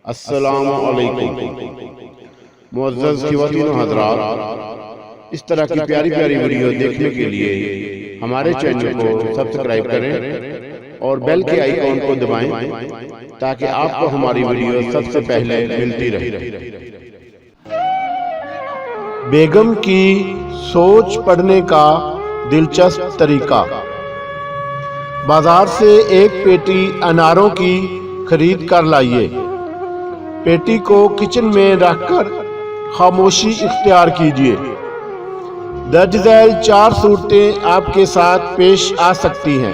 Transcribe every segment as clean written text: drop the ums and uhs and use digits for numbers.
السلام علیکم معزز خواتین و حضرات، اس طرح کی پیاری پیاری ویڈیو دیکھنے کے لیے ہمارے چینل کو سبسکرائب کریں اور بیل کے آئیکن کو دبائیں تاکہ آپ کو ہماری ویڈیو سب سے پہلے ملتی رہے۔ بیگم کی سوچ پڑھنے کا دلچسپ طریقہ۔ بازار سے ایک پیٹی اناروں کی خرید کر لائیے۔ پیٹی کو کچن میں رکھ کر خاموشی اختیار کیجیے۔ درج ذیل 4 صورتیں آپ کے ساتھ پیش آ سکتی ہیں،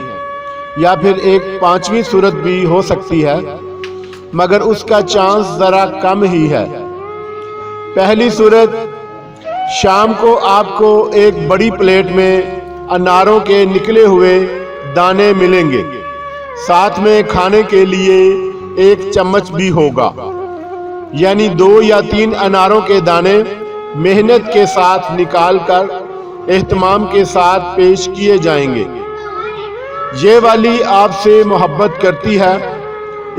یا پھر ایک 5ویں صورت بھی ہو سکتی ہے، مگر اس کا چانس ذرا کم ہی ہے۔ پہلی صورت، شام کو آپ کو ایک بڑی پلیٹ میں اناروں کے نکلے ہوئے دانے ملیں گے، ساتھ میں کھانے کے لیے 1 چمچ بھی ہوگا، یعنی 2 یا 3 اناروں کے دانے محنت کے ساتھ نکال کر اہتمام کے ساتھ پیش کیے جائیں گے۔ یہ والی آپ سے محبت کرتی ہے،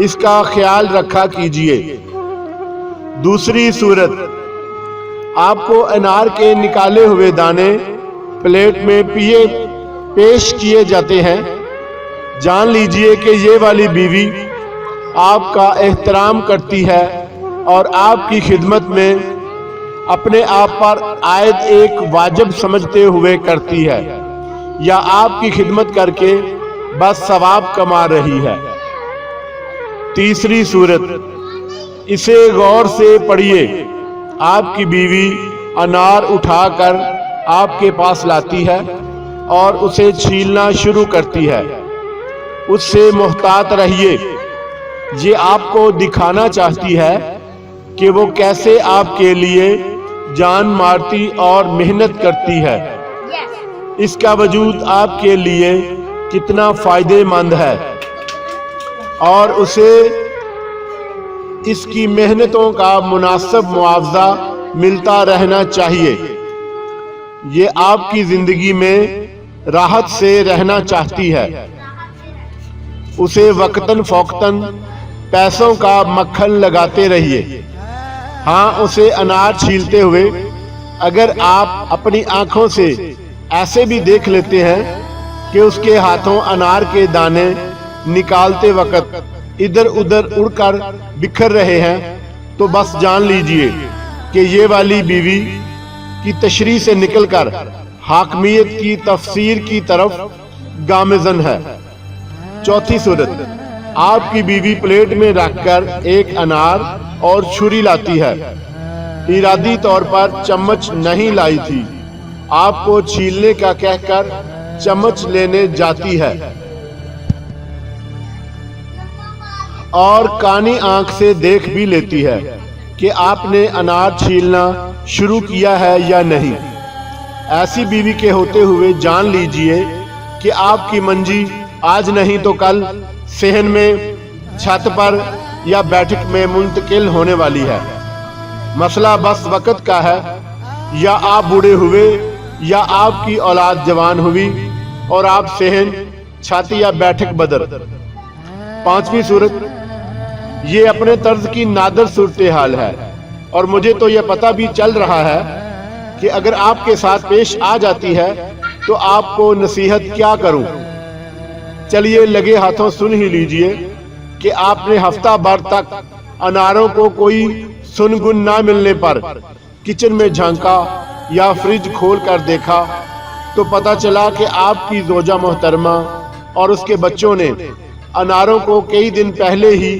اس کا خیال رکھا کیجیے۔ دوسری صورت، آپ کو انار کے نکالے ہوئے دانے پلیٹ میں پیش کیے جاتے ہیں۔ جان لیجئے کہ یہ والی بیوی آپ کا احترام کرتی ہے اور آپ کی خدمت میں اپنے آپ پر عائد ایک واجب سمجھتے ہوئے کرتی ہے، یا آپ کی خدمت کر کے بس ثواب کما رہی ہے۔ تیسری صورت، اسے غور سے پڑھیے۔ آپ کی بیوی انار اٹھا کر آپ کے پاس لاتی ہے اور اسے چھیلنا شروع کرتی ہے۔ اس سے محتاط رہیے۔ یہ آپ کو دکھانا چاہتی ہے کہ وہ کیسے آپ کے لیے جان مارتی اور محنت کرتی ہے۔ اس کا وجود آپ کے لیے کتنا فائدہ مند ہے، اور اسے اس کی محنتوں کا مناسب معاوضہ ملتا رہنا چاہیے۔ یہ آپ کی زندگی میں راحت سے رہنا چاہتی ہے۔ اسے وقتاً فوقتاً پیسوں کا مکھن لگاتے رہیے۔ ہاں، اسے انار چھیلتے ہوئے اگر آپ اپنی آنکھوں سے ایسے بھی دیکھ لیتے ہیں کہ اس کے ہاتھوں انار کے دانے نکالتے وقت ادھر ادھر اڑ کر بکھر رہے ہیں، تو بس جان لیجئے کہ یہ والی بیوی کی تشریح سے نکل کر حاکمیت کی تفسیر کی طرف گامزن ہے۔ چوتھی صورت، آپ کی بیوی پلیٹ میں رکھ کر ایک انار اور چھری لاتی ہے۔ ارادی طور پر چمچ نہیں لائی تھی، آپ کو چھیلنے کا کہہ کر چمچ لینے جاتی ہے، اور کانی آنکھ سے دیکھ بھی لیتی ہے کہ آپ نے انار چھیلنا شروع کیا ہے یا نہیں۔ ایسی بیوی کے ہوتے ہوئے جان لیجئے کہ آپ کی منجی آج نہیں تو کل صحن میں، چھت پر یا بیٹھک میں منتقل ہونے والی ہے۔ مسئلہ بس وقت کا ہے، یا آپ بوڑھے ہوئے یا آپ کی اولاد جوان ہوئی اور آپ صحن، چھت یا بیٹھک بدر۔ 5ویں صورت، یہ اپنے طرز کی نادر صورتحال ہے، اور مجھے تو یہ پتہ بھی چل رہا ہے کہ اگر آپ کے ساتھ پیش آ جاتی ہے تو آپ کو نصیحت کیا کروں۔ چلیے لگے ہاتھوں سن ہی لیجئے کہ آپ نے ہفتہ بھر تک اناروں کو کوئی سنگن نہ ملنے پر کچن میں جھانکا یا فریج کھول کر دیکھا تو پتہ چلا کہ آپ کی زوجہ محترمہ اور اس کے بچوں نے اناروں کو کئی دن پہلے ہی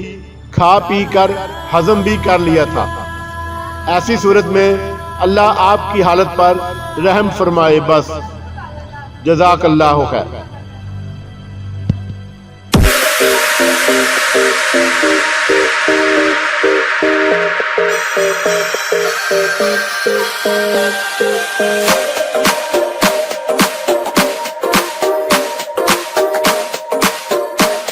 کھا پی کر ہضم بھی کر لیا تھا۔ ایسی صورت میں اللہ آپ کی حالت پر رحم فرمائے بس۔ جزاک اللہ خیر۔